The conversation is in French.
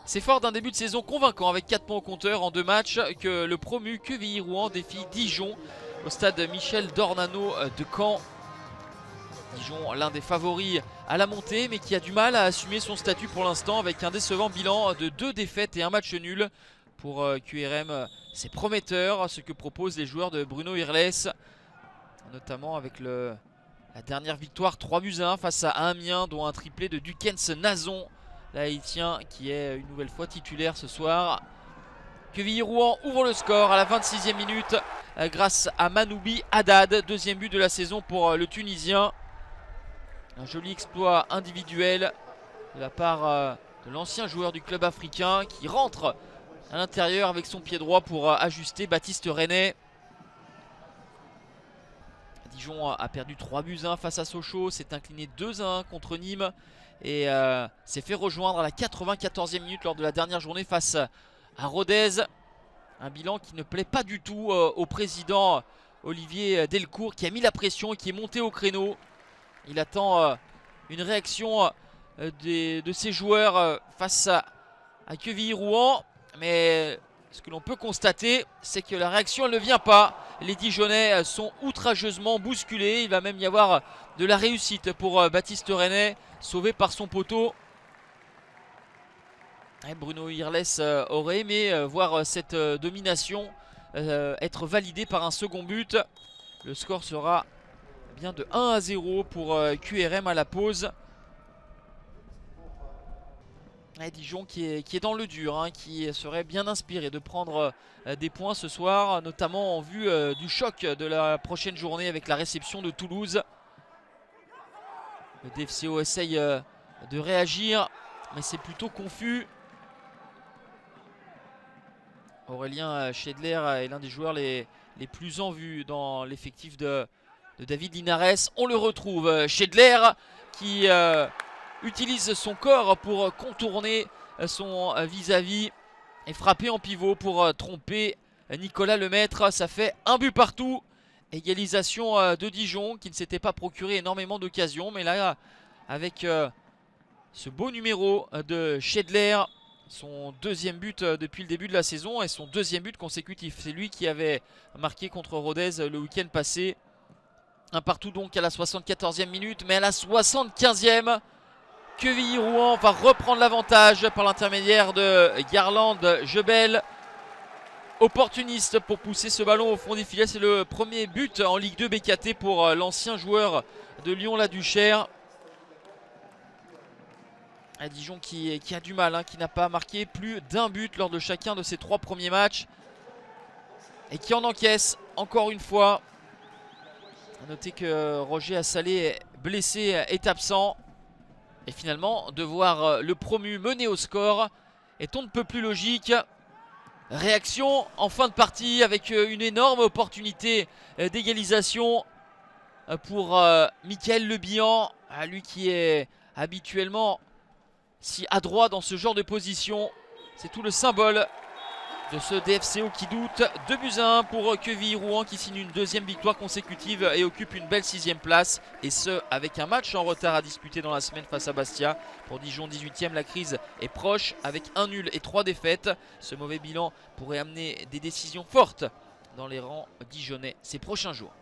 C'est fort d'un début de saison convaincant avec 4 points au compteur en 2 matchs que le promu Quevilly-Rouen défie Dijon au stade Michel Dornano de Caen. Dijon, l'un des favoris à la montée, mais qui a du mal à assumer son statut pour l'instant avec un décevant bilan de 2 défaites et un match nul. Pour QRM, c'est prometteur ce que proposent les joueurs de Bruno Irles, notamment avec la dernière victoire 3-1 face à Amiens, dont un triplé de Dukens Nazon, l'Haïtien, qui est une nouvelle fois titulaire ce soir. Quevilly-Rouen ouvre le score à la 26e minute grâce à Manoubi Haddad, deuxième but de la saison pour le Tunisien. Un joli exploit individuel de la part de l'ancien joueur du club africain qui rentre à l'intérieur avec son pied droit pour ajuster Baptiste Rennais. Dijon a perdu 3-1 face à Sochaux, s'est incliné 2-1 contre Nîmes et s'est fait rejoindre à la 94e minute lors de la dernière journée face à Rodez. Un bilan qui ne plaît pas du tout au président Olivier Delcourt, qui a mis la pression et qui est monté au créneau. Il attend une réaction de ses joueurs face à Quevilly-Rouen. Mais ce que l'on peut constater, c'est que la réaction elle ne vient pas. Les Dijonnais sont outrageusement bousculés. Il va même y avoir de la réussite pour Baptiste Rennais, sauvé par son poteau. Et Bruno Irles aurait aimé voir cette domination être validée par un second but. Le score sera bien de 1-0 pour QRM à la pause. Et Dijon qui est dans le dur, hein, qui serait bien inspiré de prendre des points ce soir, notamment en vue du choc de la prochaine journée avec la réception de Toulouse. Le DFCO essaye de réagir, mais c'est plutôt confus. Aurélien Schedler est l'un des joueurs les plus en vue dans l'effectif de David Linares. On le retrouve, Schedler, qui utilise son corps pour contourner son vis-à-vis et frapper en pivot pour tromper Nicolas Lemaître. Ça fait un but partout. Égalisation de Dijon qui ne s'était pas procuré énormément d'occasions, mais là avec ce beau numéro de Schedler, son deuxième but depuis le début de la saison et son deuxième but consécutif. C'est lui qui avait marqué contre Rodez le week-end passé. Un partout donc à la 74e minute, mais à la 75e, Quevilly-Rouen va reprendre l'avantage par l'intermédiaire de Garland Jebel. Opportuniste pour pousser ce ballon au fond des filets. C'est le premier but en Ligue 2 BKT pour l'ancien joueur de Lyon-la-Duchère. Dijon qui a du mal, hein, qui n'a pas marqué plus d'un but lors de chacun de ses 3 premiers matchs. Et qui en encaisse encore une fois. A noter que Roger Assalé, blessé, est absent. Et finalement, de voir le promu mener au score est on ne peut plus logique. Réaction en fin de partie avec une énorme opportunité d'égalisation pour Mickaël Lebihan, lui qui est habituellement si adroit dans ce genre de position. C'est tout le symbole de ce DFCO qui doute. 2-1 pour Quevilly-Rouen qui signe une deuxième victoire consécutive et occupe une belle 6e place. Et ce, avec un match en retard à disputer dans la semaine face à Bastia. Pour Dijon 18e, la crise est proche avec un nul et 3 défaites. Ce mauvais bilan pourrait amener des décisions fortes dans les rangs dijonnais ces prochains jours.